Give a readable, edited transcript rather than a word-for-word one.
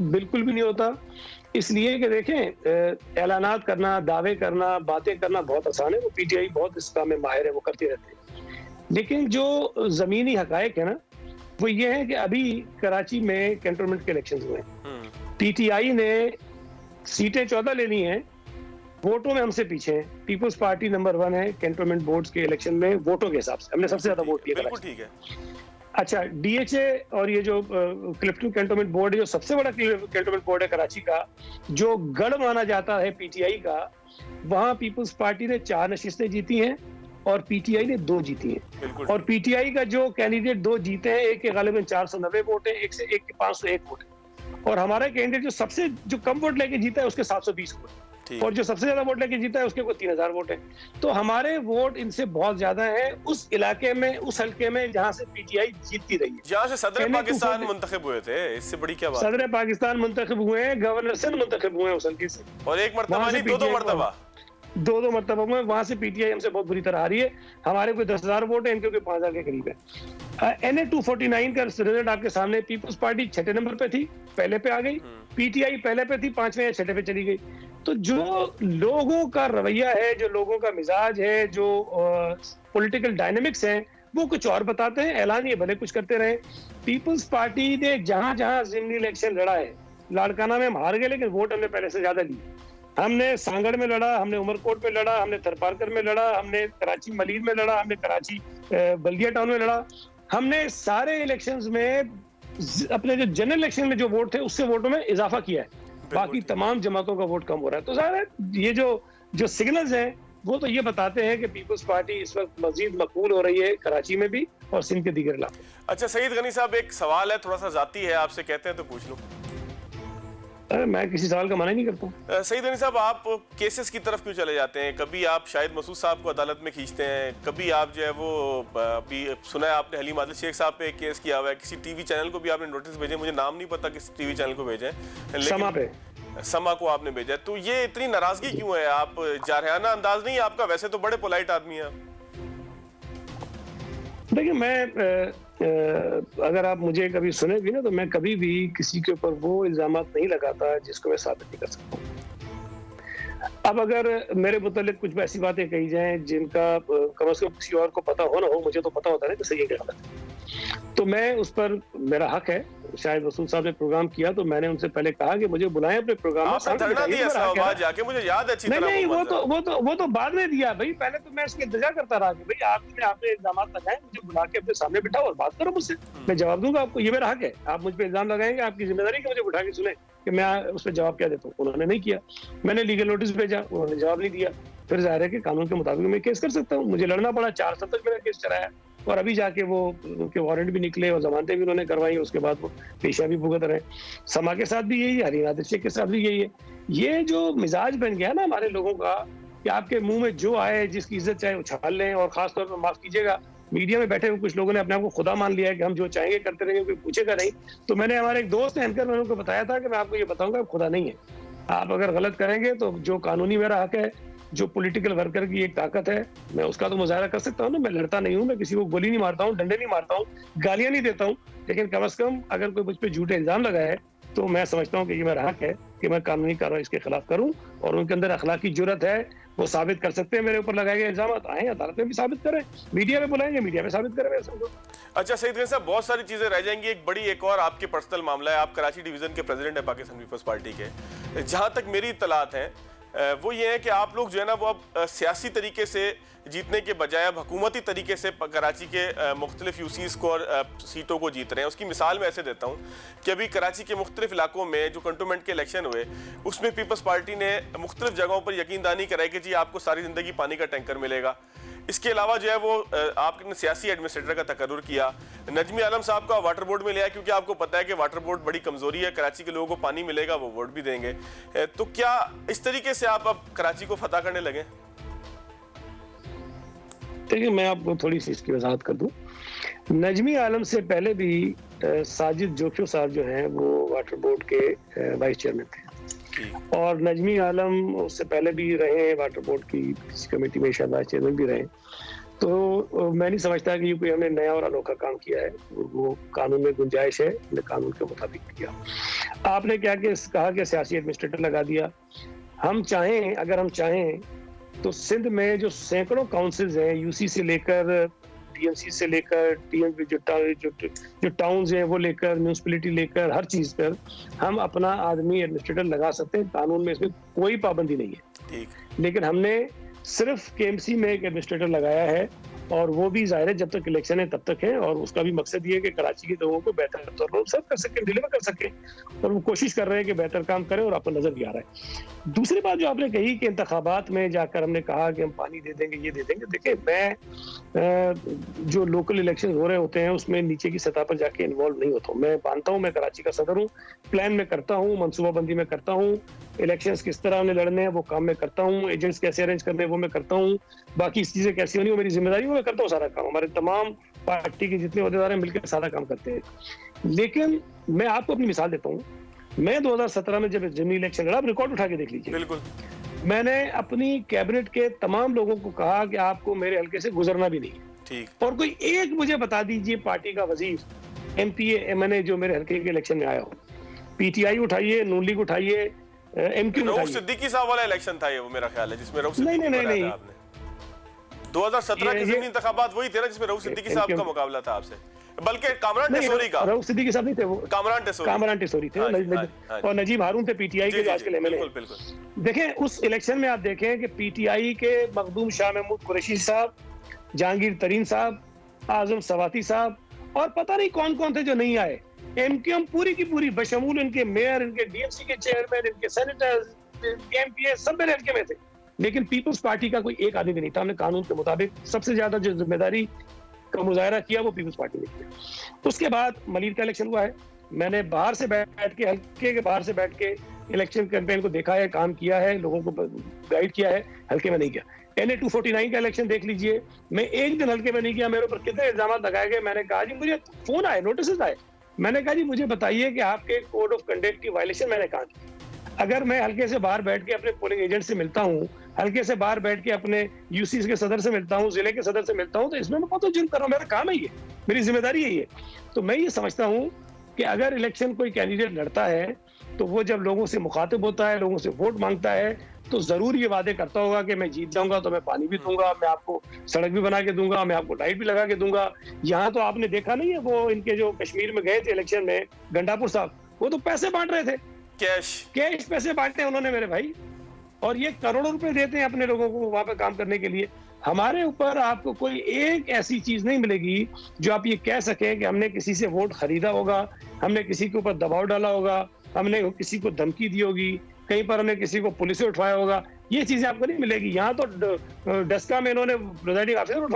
बिल्कुल भी नहीं होता। इसलिए कि देखें, ऐलानात करना, दावे करना, बातें करना बहुत आसान है, वो पीटीआई बहुत इस काम में माहिर है, वो करते रहते हैं। लेकिन जो ज़मीनी हक़ाइक़ है ना, वो ये है कि अभी कराची में कैंटोनमेंट के इलेक्शंस हुए हैं। पीटीआई ने सीटें 14 लेनी हैं, वोटों में हमसे पीछे हैं। पीपल्स पार्टी नंबर 1 है कैंटोनमेंट बोर्ड्स के इलेक्शन में वोटों के हिसाब से। हमने सबसे ज़्यादा वोट किए बिल्कुल कराची। ठीक है। अच्छा, डीएचए और ये जो क्लिफ्टन कैंटोनमेंट बोर्ड है, जो सबसे बड़ा कैंटोनमेंट बोर्ड है कराची का, जो गढ़ माना जाता है पीटीआई का, वहाँ पीपल्स पार्टी ने 4 नशिस्तें जीती हैं और पीटीआई ने 2 जीती हैं। और पीटीआई का जो कैंडिडेट 2 जीते हैं, एक के गालिबन 490 वोट है, एक के 501 वोट है। और हमारा कैंडिडेट जो कम वोट लेके जीता है, उसके 720 वोट, और जो सबसे ज्यादा वोट लेके जीता है, उसके कोई 3000 वोट है। तो हमारे वोट इनसे बहुत ज्यादा है उस इलाके में, उस हल्के में जहां से पीटीआई जीतती रही है, जहां से सदर पाकिस्तान मुंतखब हुए थे। इससे बड़ी क्या बात? सदर पाकिस्तान मुंतखब हुए हैं, गवर्नर से मुंतखब हुए हैं उस हल्के से, और एक मरतबा नहीं, दो मरतबा, दो मरतबा हुए। वहां से पीटीआई हमसे बहुत बुरी तरह आ रही है। हमारे कोई 10,000 वोट है, इनके कोई 5,000 के करीब है। NA 249 का रिजल्ट आपके सामने। पीपल्स पार्टी 6ठे नंबर पे थी, पहले पे आ गई। पीटीआई पहले पे थी, 5वें या 6ठे पे चली गई। तो जो लोगों का रवैया है, जो लोगों का मिजाज है, जो पॉलिटिकल डायनेमिक्स हैं, वो कुछ और बताते हैं। ऐलान ये भले कुछ करते रहे। पीपल्स पार्टी ने जहां जहां ज़िमनी इलेक्शन लड़ा है, लाड़काना में हम हार गए, लेकिन वोट हमने पहले से ज्यादा लिए। हमने सांगड़ में लड़ा, हमने उमरकोट में लड़ा, हमने थरपारकर में लड़ा, हमने कराची मलीर में लड़ा, हमने कराची बल्दिया टाउन में लड़ा। हमने सारे इलेक्शंस में अपने जो जनरल इलेक्शन में जो वोट थे, उससे वोटों में इजाफा किया है। बाकी तमाम जमातों का वोट कम हो रहा है। तो ज़ाहिर ये जो सिग्नल्स हैं, वो तो ये बताते हैं कि पीपल्स पार्टी इस वक्त मजीद मकबूल हो रही है कराची में भी और सिंध के दीगर इलाकों में। अच्छा सईद गनी साहब, एक सवाल है, थोड़ा सा जाती है, आपसे कहते हैं तो पूछ लूं। मैं किसी सवाल का मना नहीं करता। सईद गनी साहब, आप केसेस की तरफ क्यों चले जाते हैं? कभी आप शाहिद मसूद साहब को अदालत में खींचते हैं, कभी आप जो है वो अभी सुना है आपने हलीम आदिल शेख साहब पे एक केस किया हुआ है, किसी टीवी चैनल को भी आपने नोटिस भेजे, मुझे नाम नहीं पता किस टीवी चैनल को भेजे, समा को आपने भेजा। तो ये इतनी नाराजगी क्यों है? आप जारहाना अंदाज नहीं है आपका, वैसे तो बड़े पोलाइट आदमी हैं आप। देखिए, मैं अगर आप मुझे कभी सुने भी ना, तो मैं कभी भी किसी के ऊपर वो इल्जामात नहीं लगाता जिसको मैं साबित नहीं कर सकता। अब अगर मेरे मुतालिक कुछ ऐसी बातें कही जाएं जिनका कम से कम किसी और को पता हो ना हो, मुझे तो पता होता है कि सही है क्या गलत है, तो मैं उस पर, मेरा हक है। शाहिद मसूद साहब ने प्रोग्राम किया तो मैंने उनसे पहले कहा कि मुझे बुलाएं अपने प्रोग्राम में। धरना दिया इस्लामाबाद जाके, मुझे याद है अच्छी तरह। नहीं, वो तो बाद में दिया भाई। पहले तो मैं इसका इंतजार करता रहा कि भाई आपने इल्जाम लगाए, मुझे बुला के अपने सामने बिठाओ और बात करो मुझसे, मैं जवाब दूंगा आपको। ये मेरा हक है। आप मुझ पर इल्जाम लगाएंगे, आपकी जिम्मेदारी कि मुझे उठा के सुने कि मैं उस पर जवाब क्या देता हूँ। उन्होंने नहीं किया। मैंने लीगल नोटिस भेजा, उन्होंने जवाब नहीं दिया। फिर जाहिर है कि कानून के मुताबिक मैं केस कर सकता हूँ। मुझे लड़ना पड़ा, 4 साल तक मेरा केस चलाया, और अभी जाके वो उनके वारंट भी निकले और जमानतें भी उन्होंने करवाई। उसके बाद वो पेशा भी भुगत रहे। समा के साथ भी यही है, हलीम आदिल शेख के साथ भी यही है। ये जो मिजाज बन गया ना हमारे लोगों का, कि आपके मुंह में जो आए, जिसकी इज्जत चाहे उछाल लें। और खासतौर पर माफ कीजिएगा, मीडिया में बैठे हुए कुछ लोगों ने अपने आप को खुदा मान लिया है कि हम जो चाहेंगे करते रहेंगे, कोई पूछेगा नहीं। तो मैंने हमारे एक दोस्त एंकर ने उनको बताया था कि मैं आपको ये बताऊंगा, खुदा नहीं है। आप अगर गलत करेंगे तो जो कानूनी मेरा हक है, जो पॉलिटिकल वर्कर की एक ताकत है, मैं उसका तो मुजाहरा कर सकता हूँ ना। मैं लड़ता नहीं हूँ, मैं किसी को गोली नहीं मारता हूँ, डंडे नहीं मारता हूँ, गालियां नहीं देता हूँ। लेकिन कम से कम अगर कोई मुझ पर झूठे इल्जाम लगाए, तो मैं समझता हूँ कि ये मेरा हक है कि मैं कानूनी कार्रवाई इसके खिलाफ करूँ। और उनके अंदर अखलाकी जुर्रत है, वो साबित कर सकते हैं। मेरे ऊपर लगाए गए इल्जाम आए, अदालत में भी साबित करें, मीडिया में बुलाएंगे, मीडिया में साबित करें। अच्छा सईद गनी साहब, बहुत सारी चीजें रह जाएंगी। एक और आपके पर्सनल मामला है। आप कराची डिवीजन के प्रेसिडेंट है पाकिस्तान पीपल्स पार्टी के। जहां तक मेरी इत्तलात है वो ये है कि आप लोग जो है ना वो अब सियासी तरीके से जीतने के बजाय अब हुकूमती तरीके से कराची के मुख्तलिफ यूसीज को और सीटों को जीत रहे हैं। उसकी मिसाल मैं ऐसे देता हूँ कि अभी कराची के मुख्तलिफ इलाकों में जो कंटोनमेंट के इलेक्शन हुए, उसमें पीपल्स पार्टी ने मुख्तलिफ जगहों पर यकीनदानी कराई कि जी आपको सारी ज़िंदगी पानी का टैंकर मिलेगा। इसके अलावा जो है वो आपने सियासी एडमिनिस्ट्रेटर का तकर्रुर किया। नजमी आलम साहब का वाटर बोर्ड में लिया, क्योंकि आपको पता है कि वाटर बोर्ड बड़ी कमजोरी है, कराची के लोगों को पानी मिलेगा, वो वोट भी देंगे। तो क्या इस तरीके से आप अब कराची को फतह करने लगे? देखिए, मैं आपको थोड़ी सी इसकी वजाहत कर दूं। नजमी आलम से पहले भी साजिद जोशो साहब जो हैं वो वाटर बोर्ड के वाइस चेयरमैन थे, और नजमी आलम उससे पहले भी रहे वाटर बोर्ड की किसी कमेटी में, शायद वाइस चेयरमैन भी रहे। तो मैं नहीं समझता कि ये कोई हमने नया और अनोखा काम किया है। वो कानून में गुंजाइश है, हमने कानून के मुताबिक किया। आपने क्या कि कहा कि सियासी एडमिनिस्ट्रेटर लगा दिया। हम चाहें, अगर हम चाहें तो सिंध में जो सैकड़ों काउंसिल्स हैं, यूसी से लेकर टीएमसी से लेकर टीएम जो टाउन्स हैं वो लेकर म्यूनिसिपैलिटी लेकर हर चीज पर हम अपना आदमी एडमिनिस्ट्रेटर लगा सकते हैं। कानून में इसमें कोई पाबंदी नहीं है। ठीक। लेकिन हमने सिर्फ केएमसी में एक एडमिनिस्ट्रेटर लगाया है, और वो भी जाहिर है जब तक इलेक्शन है तब तक है, और उसका भी मकसद ये है कि कराची के लोगों को बेहतर तौर पर सब कर सकें, डिलीवर कर सकें, और वो कोशिश कर रहे हैं कि बेहतर काम करें, और आपको नजर भी आ रहा है। दूसरी बात जो आपने कही कि इंतखाबात में जाकर हमने कहा कि हम पानी दे देंगे, ये दे देंगे, देखिए मैं जो लोकल इलेक्शन हो रहे होते हैं उसमें नीचे की सतह पर जाके इन्वॉल्व नहीं होता हूँ। मैं मानता हूँ मैं कराची का सदर हूँ, प्लान में करता हूँ, मनसूबाबंदी में करता हूँ, इलेक्शंस किस तरह हमने लड़ने हैं वो काम में करता हूँ, एजेंट्स कैसे अरेंज करने हैं वो मैं करता हूँ, बाकी चीजें कैसी होनी वो मेरी जिम्मेदारी, वो मैं करता हूँ सारा काम। हमारे तमाम पार्टी के जितने अहदेदार हैं मिलकर सारा काम करते हैं। लेकिन मैं आपको अपनी मिसाल देता हूँ, मैं 2017 में जब जिमनी इलेक्शन लड़ा, आप रिकॉर्ड उठा के देख लीजिए, बिल्कुल मैंने अपनी कैबिनेट के तमाम लोगों को कहा कि आपको मेरे हल्के से गुजरना भी नहीं। ठीक। और कोई एक मुझे बता दीजिए पार्टी का वजीर एमपीए एमएनए जो मेरे हल्के के इलेक्शन में आया हो। पीटीआई उठाइए, नून लीग उठाइए, एमक्यू रऊफ उठाइए। सिद्दीकी साहब वाला इलेक्शन था ये, वो मेरा ख्याल है, जिसमें रऊफ नहीं, सिद्दीकी नहीं, को हराया नहीं। था आपने। 2017 के ये- ज़मीनी इंतखाबात वही थे ना जिसमें रऊफ सिद्दीकी साहब का मुकाबला था आपसे, बल्कि कामरान टेसोरी का। रऊफ सिद्दीकी साहब नहीं थे वो, कामरान टेसोरी। कामरान टेसोरी थे, हाँ जी, हाँ जी। और नजीब हारून थे पीटीआई के, जो आजकल एमएलए हैं। बिल्कुल बिल्कुल। देखें उस इलेक्शन में आप देखें कि पीटीआई के मखदूम शाह महमूद कुरैशी साहब, जहांगीर तरीन साहब, आजम सवाती साहब, और पता नहीं कौन कौन थे जो नहीं आए। एमक्यूएम पूरी की पूरी बशमूल इनके मेयर, इनके डीएमसी के चेयरमैन, इनके सेनेटर्स, एमपीए सब मेरे हल्के में थे। लेकिन पीपल्स पार्टी का कोई एक आदमी भी नहीं था। हमने कानून के मुताबिक सबसे ज्यादा जो जिम्मेदारी का मुजाहरा किया वो पीपल्स पार्टी ने किया। उसके बाद मलिर का इलेक्शन हुआ है, मैंने बाहर से बैठ के, हल्के के बाहर से बैठ के इलेक्शन कैंपेन को देखा है, काम किया है, लोगों को गाइड किया है, हल्के में नहीं किया। NA 249 का इलेक्शन देख लीजिए, मैं एक दिन हल्के में नहीं किया, मेरे ऊपर कितने इल्जाम लगाए गए। मैंने कहा जी, मुझे फोन आए, नोटिस आए, मैंने कहा जी मुझे बताइए कि आपके कोड ऑफ कंडक्ट की वायलेशन मैंने कहा की। अगर मैं हल्के से बाहर बैठ के अपने पोलिंग एजेंट से मिलता हूँ, हल्के से बाहर बैठ के अपने यूसी के सदर से मिलता हूँ, जिले के सदर से मिलता हूँ, तो इसमें मैं बहुत जुर्म कर रहा हूँ। मेरा काम है ये, मेरी जिम्मेदारी है ये। तो मैं ये समझता हूँ कि अगर इलेक्शन कोई कैंडिडेट लड़ता है तो वो जब लोगों से मुखातिब होता है, लोगों से वोट मांगता है, तो जरूर ये वादे करता होगा कि मैं जीत जाऊंगा तो मैं पानी भी दूंगा, मैं आपको सड़क भी बना के दूंगा, मैं आपको लाइट भी लगा के दूंगा। यहाँ तो आपने देखा नहीं है, वो इनके जो कश्मीर में गए थे इलेक्शन में, गंडापुर साहब, वो तो पैसे बांट रहे थे, कैश पैसे बांटे उन्होंने मेरे भाई, और ये करोड़ों रुपए देते हैं अपने लोगों को वहां पे काम करने के लिए। हमारे ऊपर आपको कोई एक ऐसी चीज नहीं मिलेगी जो आप ये कह सकें कि हमने किसी से वोट खरीदा होगा, हमने किसी के ऊपर दबाव डाला होगा, हमने किसी को धमकी दी होगी, कहीं पर हमने किसी को पुलिस से उठवाया होगा। ये चीजें आपको नहीं मिलेगी। यहाँ तो डस्का में इन्होंने प्रिजाइडिंग ऑफिसर